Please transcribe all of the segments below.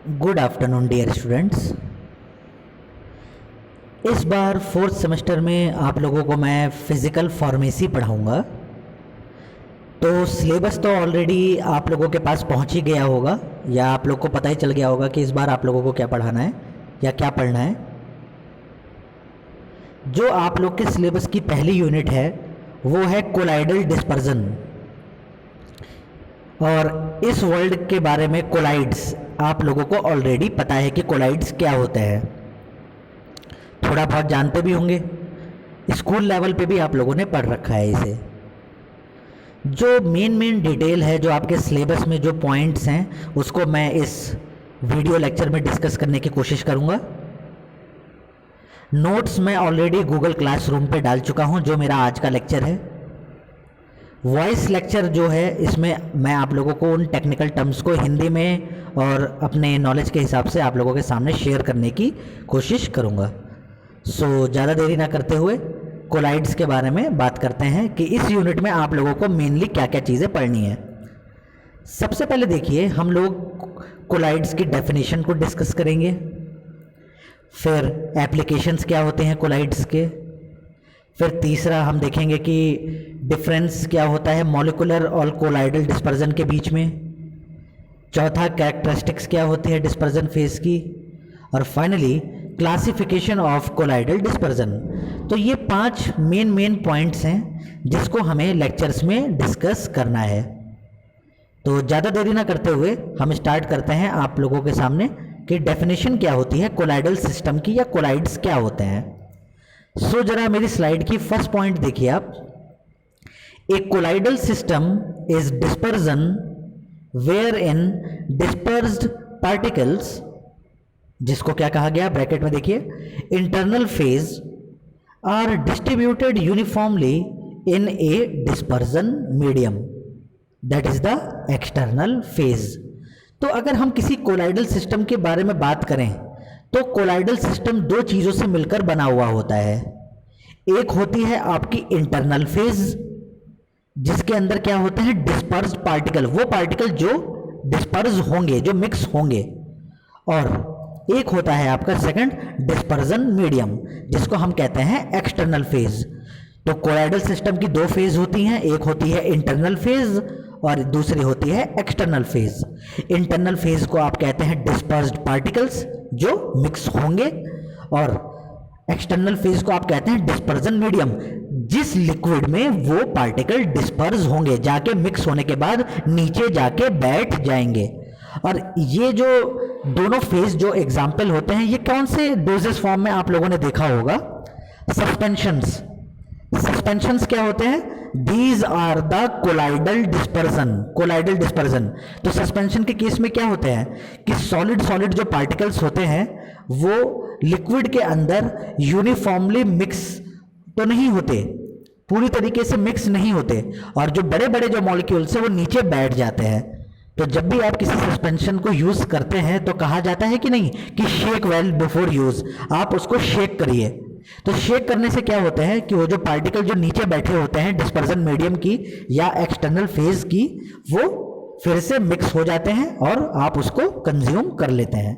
Good afternoon dear students. इस बार fourth semester में आप लोगों को मैं फिज़िकल फार्मेसी पढ़ाऊँगा। तो सिलेबस तो ऑलरेडी आप लोगों के पास पहुंच ही गया होगा या आप लोग को पता ही चल गया होगा कि इस बार आप लोगों को क्या पढ़ाना है या क्या पढ़ना है। जो आप लोग के सिलेबस की पहली यूनिट है वो है कोलाइडल डिस्पर्जन। और इस वर्ल्ड के बारे में कोलाइड्स आप लोगों को ऑलरेडी पता है कि कोलाइड्स क्या होते हैं, थोड़ा बहुत जानते भी होंगे, स्कूल लेवल पे भी आप लोगों ने पढ़ रखा है इसे। जो मेन डिटेल है, जो आपके सिलेबस में जो पॉइंट्स हैं, उसको मैं इस वीडियो लेक्चर में डिस्कस करने की कोशिश करूँगा। नोट्स मैं ऑलरेडी गूगल क्लासरूम पे डाल चुका हूँ, जो मेरा आज का लेक्चर है। वॉइस लेक्चर जो है, इसमें मैं आप लोगों को उन टेक्निकल टर्म्स को हिंदी में और अपने नॉलेज के हिसाब से आप लोगों के सामने शेयर करने की कोशिश करूँगा। सो ज़्यादा देरी ना करते हुए कोलाइड्स के बारे में बात करते हैं कि इस यूनिट में आप लोगों को मेनली क्या क्या चीज़ें पढ़नी है। सबसे पहले देखिए, हम लोग कोलाइड्स की डेफिनेशन को डिस्कस करेंगे, फिर एप्लीकेशंस क्या होते हैं कोलाइड्स के, फिर तीसरा हम देखेंगे कि डिफरेंस क्या होता है मॉलिक्यूलर और कोलाइडल डिस्पर्जन के बीच में, चौथा कैरेक्टरिस्टिक्स क्या होती है डिस्पर्जन फेज की, और finally classification of colloidal dispersion. तो ये 5 मेन पॉइंट्स हैं जिसको हमें लेक्चर्स में डिस्कस करना है। तो ज़्यादा देरी ना करते हुए हम स्टार्ट करते हैं आप लोगों के सामने कि डेफिनेशन क्या होती है कोलाइडल सिस्टम की या कोलाइड्स क्या होते हैं। सो जरा मेरी स्लाइड की फर्स्ट पॉइंट देखिए आप। A colloidal system is dispersion where in dispersed particles, जिसको क्या कहा गया ब्रैकेट में देखिए, internal phase are distributed uniformly in a dispersion medium, that is the external phase. तो अगर हम किसी कोलाइडल सिस्टम के बारे में बात करें तो कोलाइडल सिस्टम 2 चीज़ों से मिलकर बना हुआ होता है। एक होती है आपकी इंटरनल फेज, जिसके अंदर क्या होते हैं डिस्पर्स्ड पार्टिकल, वो पार्टिकल जो डिस्पर्स होंगे, जो मिक्स होंगे, और एक होता है आपका सेकंड डिस्पर्जन मीडियम, जिसको हम कहते हैं एक्सटर्नल फेज। तो कोलाइडल सिस्टम की 2 फेज होती हैं, एक होती है इंटरनल फेज और दूसरी होती है एक्सटर्नल फेज। इंटरनल फेज को आप कहते हैं डिस्पर्स्ड पार्टिकल्स जो मिक्स होंगे, और एक्सटर्नल फेज को आप कहते हैं डिस्पर्जन मीडियम, जिस लिक्विड में वो पार्टिकल डिस्पर्स होंगे, जाके मिक्स होने के बाद नीचे जाके बैठ जाएंगे। और ये जो दोनों फेज जो एग्जाम्पल होते हैं, ये कौन से डोजेस फॉर्म में आप लोगों ने देखा होगा? सस्पेंशंस। सस्पेंशंस क्या होते हैं? These are the colloidal dispersion, colloidal dispersion. तो सस्पेंशन के केस में क्या होते हैं कि सॉलिड जो पार्टिकल्स होते हैं वो लिक्विड के अंदर यूनिफॉर्मली मिक्स तो नहीं होते, पूरी तरीके से मिक्स नहीं होते, और जो बड़े बड़े जो मॉलिक्यूल्स है वो नीचे बैठ जाते हैं। तो जब भी आप किसी सस्पेंशन को यूज करते हैं तो कहा जाता है कि नहीं कि शेक वेल बिफोर यूज, आप उसको शेक करिए। तो शेक करने से क्या होता है कि वो जो पार्टिकल जो नीचे बैठे होते हैं डिस्पर्जन मीडियम की या एक्सटर्नल फेज की, वो फिर से मिक्स हो जाते हैं और आप उसको कंज्यूम कर लेते हैं।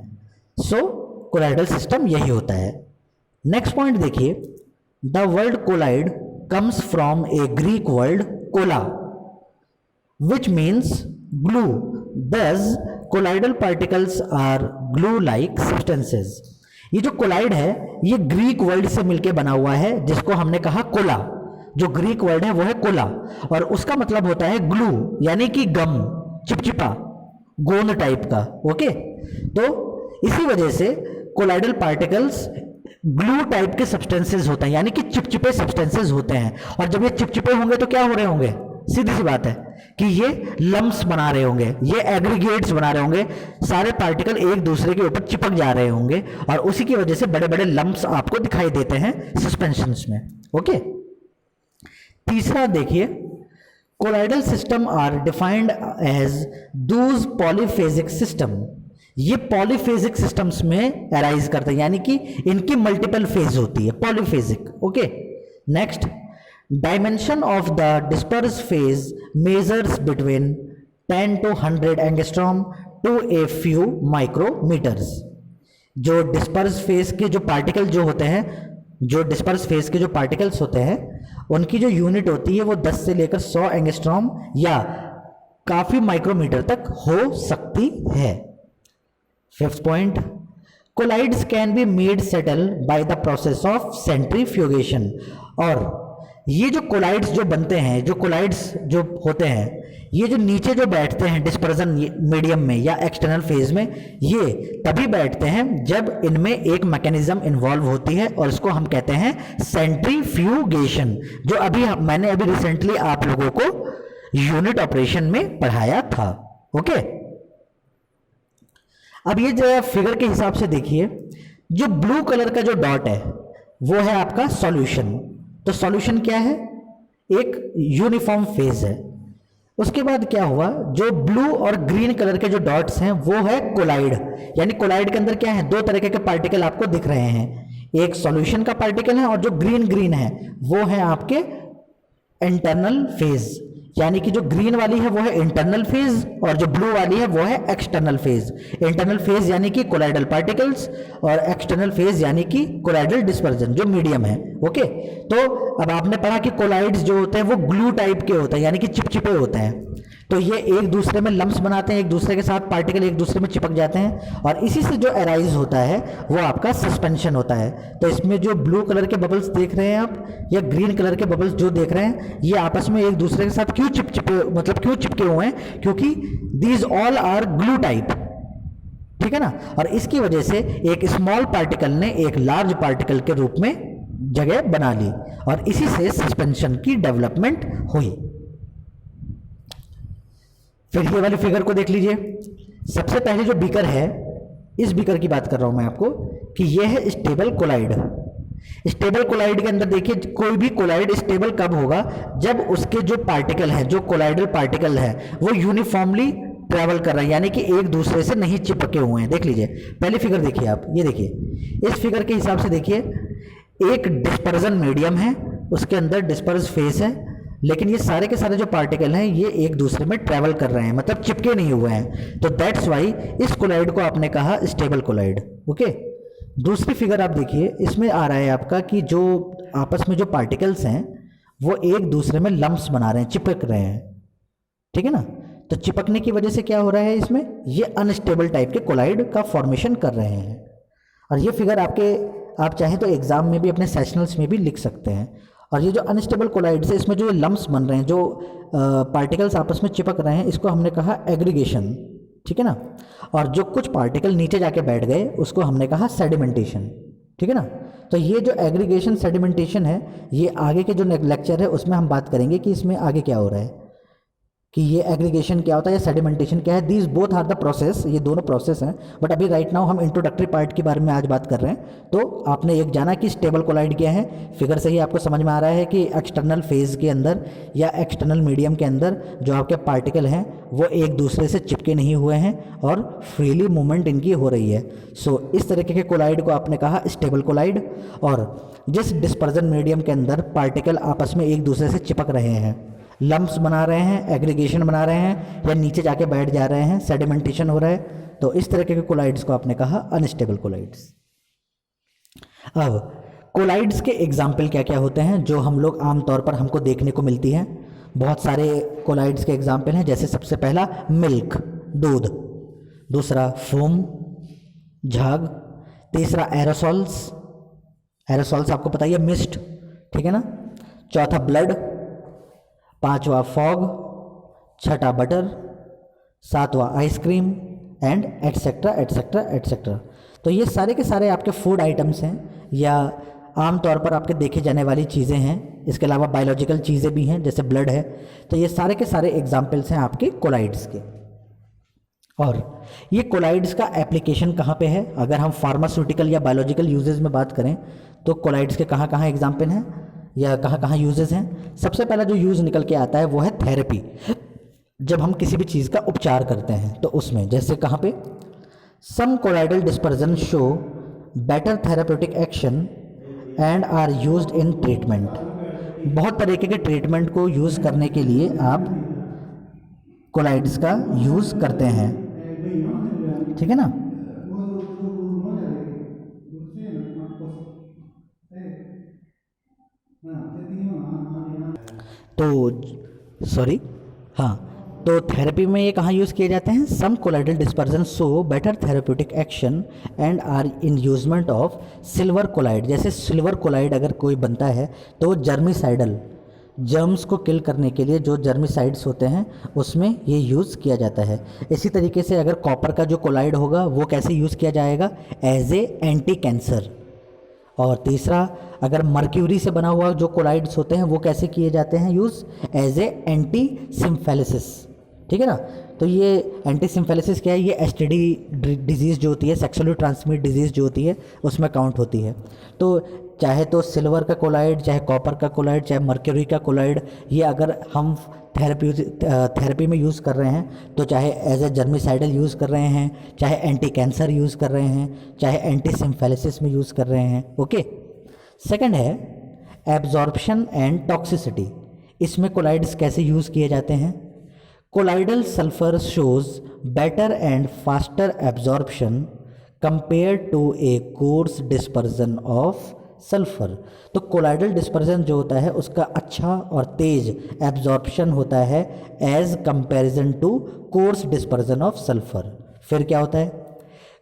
सो कोलाइडल सिस्टम यही होता है। नेक्स्ट पॉइंट देखिए, the word colloid comes from a Greek word kolla which means glue, thus colloidal particles are glue-like substances। ये जो कोलाइड है ये ग्रीक वर्ड से मिलके बना हुआ है, जिसको हमने कहा कोला। जो ग्रीक वर्ड है वो है कोला, और उसका मतलब होता है ग्लू, यानी कि गम, चिपचिपा, गोंद टाइप का। ओके, तो इसी वजह से कोलाइडल पार्टिकल्स ग्लू टाइप के सब्सटेंसेस होते हैं, यानी कि चिपचिपे सब्सटेंसेस होते हैं। और जब ये चिपचिपे होंगे तो क्या हो रहे होंगे? सीधी सी बात है कि ये लम्प्स बना रहे होंगे, ये एग्रीगेट्स बना रहे होंगे, सारे पार्टिकल एक दूसरे के ऊपर चिपक जा रहे होंगे, और उसी की वजह से बड़े बड़े लम्प्स आपको दिखाई देते हैं सस्पेंशंस में। ओके, तीसरा देखिए, colloidal system are defined as those polyphasic system. ये पॉलीफेजिक सिस्टम्स में अराइज करते हैं, यानी कि इनकी मल्टीपल फेज होती है, polyphasic. Okay, next, dimension of the dispersed phase measures between 10 to 100 angstrom to a few micrometers. जो डिस्पर्स फेस के जो पार्टिकल जो होते हैं, जो डिस्पर्स फेस के जो पार्टिकल्स होते हैं, उनकी जो यूनिट होती है वो 10 से लेकर 100 एंगस्ट्रॉम या काफी माइक्रोमीटर तक हो सकती है। Fifth point, colloids can be made settle by the process of centrifugation. और ये जो कोलाइड्स जो बनते हैं, जो कोलाइड्स जो होते हैं, ये जो नीचे जो बैठते हैं डिस्पर्जन मीडियम में या एक्सटर्नल फेज में, ये तभी बैठते हैं जब इनमें एक मैकेनिज्म इन्वॉल्व होती है और इसको हम कहते हैं सेंट्रीफ्यूगेशन, जो अभी मैंने अभी रिसेंटली आप लोगों को यूनिट ऑपरेशन में पढ़ाया था। ओके, अब ये जो फिगर के हिसाब से देखिए, जो ब्लू कलर का जो डॉट है वो है आपका सॉल्यूशन। तो सॉल्यूशन क्या है? एक यूनिफॉर्म फेज है। उसके बाद क्या हुआ, जो ब्लू और ग्रीन कलर के जो डॉट्स हैं वो है कोलाइड। यानी कोलाइड के अंदर क्या है, दो तरह के पार्टिकल आपको दिख रहे हैं, एक सॉल्यूशन का पार्टिकल है और जो ग्रीन ग्रीन है वो है आपके इंटरनल फेज। यानी कि जो ग्रीन वाली है वो है इंटरनल फेज और जो ब्लू वाली है वो है एक्सटर्नल फेज। इंटरनल फेज यानी कि कोलाइडल पार्टिकल्स और एक्सटर्नल फेज यानी कि कोलाइडल डिस्पर्जन जो मीडियम है। ओके, तो अब आपने पढ़ा कि कोलाइड्स जो होते हैं वो ग्लू टाइप के होते हैं, यानी कि चिपचिपे होते हैं। तो ये एक दूसरे में लम्स बनाते हैं, एक दूसरे के साथ पार्टिकल एक दूसरे में चिपक जाते हैं और इसी से जो अराइज होता है वो आपका सस्पेंशन होता है। तो इसमें जो ब्लू कलर के बबल्स देख रहे हैं आप या ग्रीन कलर के बबल्स जो देख रहे हैं, ये आपस में एक दूसरे के साथ क्यों चिपके हुए हैं? क्योंकि these all are glue type, ठीक है ना। और इसकी वजह से एक स्मॉल पार्टिकल ने एक लार्ज पार्टिकल के रूप में जगह बना ली और इसी से सस्पेंशन की डेवलपमेंट हुई। फिर ये वाली फिगर को देख लीजिए। सबसे पहले जो बीकर है, इस बीकर की बात कर रहा हूं मैं आपको कि ये है स्टेबल कोलाइड। स्टेबल कोलाइड के अंदर देखिए, कोई भी कोलाइड स्टेबल कब होगा? जब उसके जो पार्टिकल है, जो कोलाइडल पार्टिकल है, वो यूनिफॉर्मली ट्रैवल कर रहा है, यानी कि एक दूसरे से नहीं चिपके हुए हैं। देख लीजिए, पहली फिगर देखिए आप, ये देखिए, इस फिगर के हिसाब से देखिए, एक डिस्पर्जन मीडियम है, उसके अंदर डिस्पर्स फेस है, लेकिन ये सारे के सारे जो पार्टिकल हैं ये एक दूसरे में ट्रैवल कर रहे हैं, मतलब चिपके नहीं हुए हैं। तो दैट्स वाई इस कोलाइड को आपने कहा स्टेबल कोलाइड। ओके, दूसरी फिगर आप देखिए, इसमें आ रहा है आपका कि जो आपस में जो पार्टिकल्स हैं वो एक दूसरे में लम्प्स बना रहे हैं, चिपक रहे हैं, ठीक है ना। तो चिपकने की वजह से क्या हो रहा है, इसमें ये अनस्टेबल टाइप के कोलाइड का फॉर्मेशन कर रहे हैं। और ये फिगर आप चाहें तो एग्जाम में भी, अपने सेशनल्स में भी लिख सकते हैं। और ये जो अनस्टेबल कोलाइड्स है, इसमें जो लम्प्स बन रहे हैं, जो पार्टिकल्स आपस में चिपक रहे हैं, इसको हमने कहा एग्रीगेशन, ठीक है ना। और जो कुछ पार्टिकल नीचे जाके बैठ गए उसको हमने कहा सेडिमेंटेशन, ठीक है ना। तो ये जो एग्रीगेशन सेडिमेंटेशन है, ये आगे के जो लेक्चर है उसमें हम बात करेंगे कि इसमें आगे क्या हो रहा है, कि ये एग्रीगेशन क्या होता है या सेडिमेंटेशन क्या है। These both are the process, ये दोनों प्रोसेस हैं। बट अभी राइट नाउ हम इंट्रोडक्टरी पार्ट के बारे में आज बात कर रहे हैं। तो आपने एक जाना कि स्टेबल कोलाइड क्या है, फिगर से ही आपको समझ में आ रहा है कि एक्सटर्नल फेज के अंदर या एक्सटर्नल मीडियम के अंदर जो आपके पार्टिकल हैं वो एक दूसरे से चिपके नहीं हुए हैं और फ्रीली मूवमेंट इनकी हो रही है। सो इस तरीके के कोलाइड को आपने कहा स्टेबल कोलाइड। और जिस डिस्पर्जन मीडियम के अंदर पार्टिकल आपस में एक दूसरे से चिपक रहे हैं, लम्प्स बना रहे हैं, एग्रीगेशन बना रहे हैं या नीचे जाके बैठ जा रहे हैं, सेडिमेंटेशन हो रहा है, तो इस तरह के कोलाइड्स को आपने कहा अनस्टेबल कोलाइड्स। अब कोलाइड्स के एग्जाम्पल क्या क्या होते हैं जो हम लोग आमतौर पर हमको देखने को मिलती हैं? बहुत सारे कोलाइड्स के एग्जाम्पल हैं, जैसे सबसे पहला मिल्क, दूध, दूसरा फोम, झाग, तीसरा एरोसॉल्स, एरोसॉल्स आपको पता ही है, मिस्ट, ठीक है ना। चौथा ब्लड, पांचवा फॉग, छठा बटर, सातवां ice cream and etcetera etcetera etcetera. तो ये सारे के सारे आपके फूड आइटम्स हैं या आमतौर पर आपके देखे जाने वाली चीज़ें हैं। इसके अलावा बायोलॉजिकल चीज़ें भी हैं, जैसे ब्लड है। तो ये सारे के सारे एग्जाम्पल्स हैं आपके कोलाइड्स के। और ये कोलाइड्स का एप्लीकेशन कहाँ पे है? अगर हम फार्मास्यूटिकल या बायोलॉजिकल यूजेस में बात करें तो कोलाइड्स के कहाँ कहाँ एग्जाम्पल हैं या कहाँ कहाँ यूजेस हैं? सबसे पहला जो यूज़ निकल के आता है वो है थेरेपी। जब हम किसी भी चीज़ का उपचार करते हैं तो उसमें, जैसे कहाँ पे, some colloidal dispersion show better therapeutic action and are used in treatment. बहुत तरीके के ट्रीटमेंट को यूज़ करने के लिए आप कोलाइड्स का यूज़ करते हैं। ठीक है ना। तो सॉरी, हाँ, तो थेरेपी में ये कहाँ यूज़ किए जाते हैं? Some colloidal dispersion show better therapeutic action and are in usement of silver colloid. जैसे सिल्वर कोलाइड अगर कोई बनता है तो जर्मिसाइडल, जर्म्स को किल करने के लिए जो जर्मिसाइड्स होते हैं उसमें ये यूज़ किया जाता है। इसी तरीके से अगर कॉपर का जो कोलाइड होगा वो कैसे यूज़ किया जाएगा? As a anti cancer. और तीसरा, अगर मर्क्यूरी से बना हुआ जो कोलाइड्स होते हैं वो कैसे किए जाते हैं यूज़? एज ए एंटी सिम्फेलिसिस, ठीक है ना। तो ये एंटी सिम्फेलिसिस क्या है? ये एसटीडी डिजीज़ जो होती है, सेक्सुअली ट्रांसमिट डिजीज़ जो होती है, उसमें काउंट होती है। तो चाहे तो सिल्वर का कोलाइड, चाहे कॉपर का कोलाइड, चाहे मर्क्यूरी का कोलाइड, ये अगर हम थेरेपी में यूज़ कर रहे हैं तो चाहे एज ए जर्मिसाइडल यूज़ कर रहे हैं, चाहे एंटी कैंसर यूज़ कर रहे हैं, चाहे एंटी सिम्फेलिसिस में यूज़ कर रहे हैं। ओके। सेकंड है एब्जॉर्प्शन एंड टॉक्सिसिटी। इसमें कोलाइड्स कैसे यूज़ किए जाते हैं? Colloidal sulphur shows better and faster absorption compare to a coarse dispersion of sulphur. तो कोलाइडल डिस्पर्जन जो होता है उसका अच्छा और तेज एब्जॉर्प्शन होता है as comparison to coarse dispersion of sulphur. फिर क्या होता है?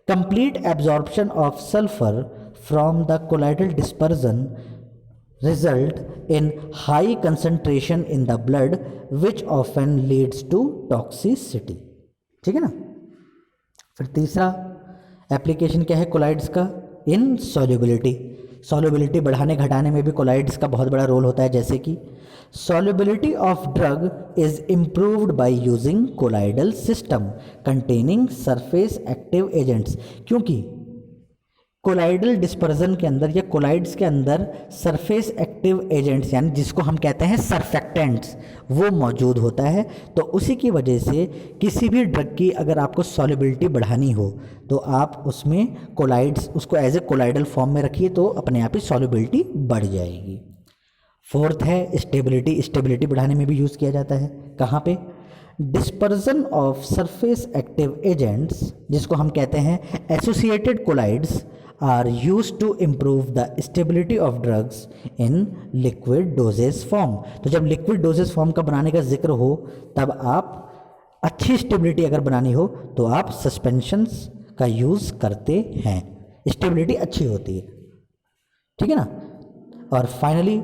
Complete absorption of sulphur from the colloidal dispersion result in high concentration in the blood which often leads to toxicity. ठीक है ना। फिर तीसरा एप्लीकेशन क्या है कोलाइड्स का? इन सॉल्युबिलिटी। सॉल्युबिलिटी बढ़ाने घटाने में भी कोलाइड्स का बहुत बड़ा रोल होता है। जैसे कि solubility of drug is improved by using colloidal system containing surface active agents. क्योंकि कोलाइडल डिस्पर्जन के अंदर या कोलाइड्स के अंदर सरफेस एक्टिव एजेंट्स यानी जिसको हम कहते हैं सरफेक्टेंट्स वो मौजूद होता है। तो उसी की वजह से किसी भी ड्रग की अगर आपको सॉल्युबिलिटी बढ़ानी हो तो आप उसमें कोलाइड्स उसको एज ए कोलाइडल फॉर्म में रखिए तो अपने आप ही सॉल्युबिलिटी बढ़ जाएगी। फोर्थ है स्टेबिलिटी। स्टेबिलिटी बढ़ाने में भी यूज़ किया जाता है। कहाँ पे? Dispersion of surface active agents जिसको हम कहते हैं associated colloids are used to improve the stability of drugs in liquid dosage form। तो जब लिक्विड डोजेज फॉर्म का बनाने का जिक्र हो तब आप अच्छी स्टेबिलिटी अगर बनानी हो तो आप सस्पेंशंस का यूज़ करते हैं। स्टेबिलिटी अच्छी होती है। ठीक है ना। और finally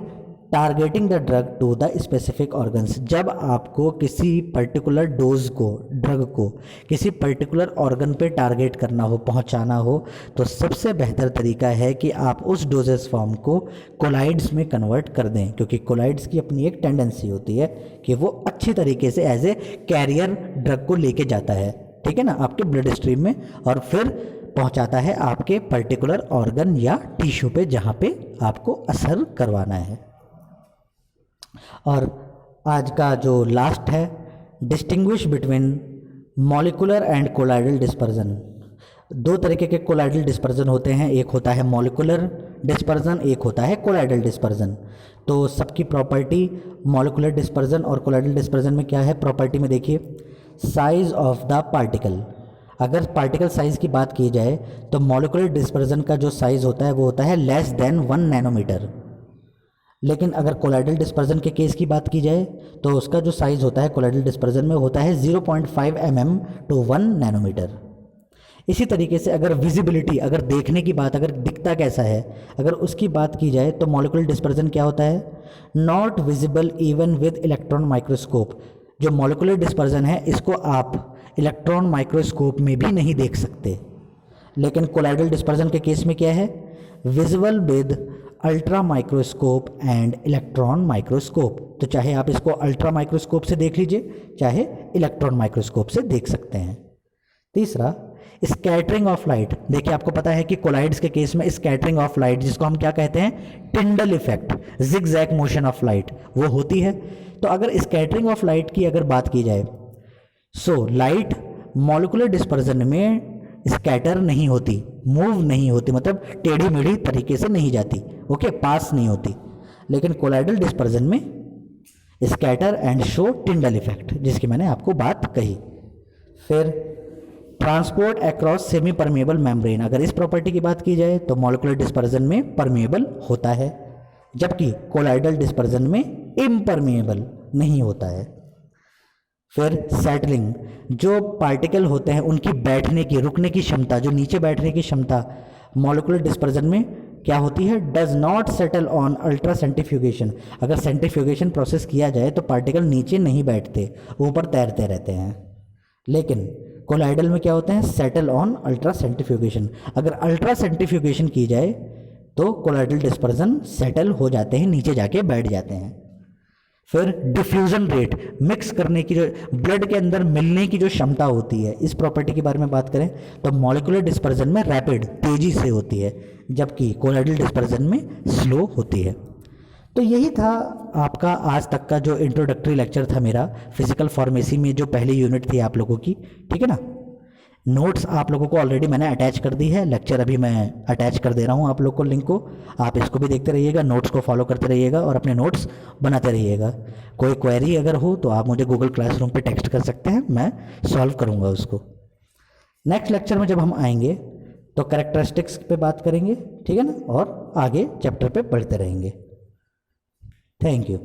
targeting the drug to the specific organs. जब आपको किसी पर्टिकुलर डोज को ड्रग को किसी पर्टिकुलर ऑर्गन पे टारगेट करना हो, पहुंचाना हो, तो सबसे बेहतर तरीका है कि आप उस डोजेस फॉर्म को कोलाइड्स में कन्वर्ट कर दें। क्योंकि कोलाइड्स की अपनी एक टेंडेंसी होती है कि वो अच्छी तरीके से एज ए कैरियर ड्रग को लेके जाता है, ठीक है ना, आपके ब्लड स्ट्रीम में और फिर पहुंचाता है आपके पर्टिकुलर ऑर्गन या टिश्यू पे जहाँ पे आपको असर करवाना है। और आज का जो लास्ट है distinguish between molecular and colloidal dispersion. दो तरीके के कोलाइडल डिस्पर्जन होते हैं, एक होता है मॉलिकुलर डिस्पर्जन, एक होता है कोलाइडल डिस्पर्जन। तो सबकी प्रॉपर्टी मॉलिकुलर डिस्पर्जन और कोलाइडल डिस्पर्जन में क्या है? प्रॉपर्टी में देखिए साइज ऑफ द पार्टिकल। अगर पार्टिकल साइज़ की बात की जाए तो मॉलिकुलर डिस्पर्जन का जो साइज़ होता है वो होता है लेस देन 1 नैनोमीटर। लेकिन अगर कोलाइडल डिस्पर्जन के केस की बात की जाए तो उसका जो साइज़ होता है कोलाइडल डिस्पर्जन में होता है 0.5 mm टू 1 नैनोमीटर। इसी तरीके से अगर विजिबिलिटी, अगर देखने की बात, अगर दिखता कैसा है, अगर उसकी बात की जाए तो मॉलिकुलर डिस्पर्जन क्या होता है? Not visible even with electron microscope. जो मॉलिकुलर डिस्पर्जन है इसको आप इलेक्ट्रॉन माइक्रोस्कोप में भी नहीं देख सकते। लेकिन कोलाइडल डिस्पर्जन के केस में क्या है? Visible with ultra microscope and electron microscope. तो चाहे आप इसको अल्ट्रा माइक्रोस्कोप से देख लीजिए, चाहे इलेक्ट्रॉन माइक्रोस्कोप से देख सकते हैं। तीसरा स्कैटरिंग ऑफ लाइट। देखिए आपको पता है कि कोलाइड्स के केस में स्कैटरिंग ऑफ लाइट जिसको हम क्या कहते हैं? Tyndall effect, zigzag motion of light, वो होती है। तो अगर स्कैटरिंग ऑफ लाइट की अगर बात की जाए सो लाइट मॉलिकुलर डिस्पर्जन में स्कैटर नहीं होती, मूव नहीं होती, मतलब टेढ़ी मेढ़ी तरीके से नहीं जाती, ओके, पास नहीं होती। लेकिन कोलाइडल डिस्पर्जन में scatter and show Tyndall effect, जिसकी मैंने आपको बात कही। फिर transport across semi permeable membrane, अगर इस प्रॉपर्टी की बात की जाए तो मॉलिक्यूलर डिस्पर्जन में परमेबल होता है, जबकि कोलाइडल डिस्पर्जन में इम्परमेबल नहीं होता है। फिर सेटलिंग, जो पार्टिकल होते हैं उनकी बैठने की, रुकने की क्षमता, जो नीचे बैठने की क्षमता मॉलिक्यूलर डिस्पर्जन में क्या होती है, does not settle on ultra centrifugation. अगर सेंट्रीफ्यूगेशन प्रोसेस किया जाए तो पार्टिकल नीचे नहीं बैठते, ऊपर तैरते रहते हैं। लेकिन कोलाइडल में क्या होते हैं, सेटल ऑन अल्ट्रा सेंट्रीफ्यूगेशन। अगर अल्ट्रा सेंट्रीफ्यूगेशन की जाए तो कोलाइडल डिस्पर्जन सेटल हो जाते हैं, नीचे जाके बैठ जाते हैं। फिर डिफ्यूजन रेट, मिक्स करने की, जो ब्लड के अंदर मिलने की जो क्षमता होती है, इस प्रॉपर्टी के बारे में बात करें तो मॉलिक्यूलर डिस्पर्जन में रैपिड, तेजी से होती है, जबकि कोलाइडल डिस्पर्जन में स्लो होती है। तो यही था आपका आज तक का जो इंट्रोडक्टरी लेक्चर था मेरा फिजिकल फार्मेसी में, जो पहली यूनिट थी आप लोगों की, ठीक है ना। नोट्स आप लोगों को ऑलरेडी मैंने अटैच कर दी है, लेक्चर अभी मैं अटैच कर दे रहा हूँ आप लोग को, लिंक को। आप इसको भी देखते रहिएगा, नोट्स को फॉलो करते रहिएगा और अपने नोट्स बनाते रहिएगा। कोई क्वेरी अगर हो तो आप मुझे गूगल क्लासरूम पे टेक्स्ट कर सकते हैं, मैं सॉल्व करूँगा उसको। नेक्स्ट लेक्चर में जब हम आएंगे तो कैरेक्टरिस्टिक्स पे बात करेंगे, ठीक है ना, और आगे चैप्टर पे पढ़ते रहेंगे। Thank you.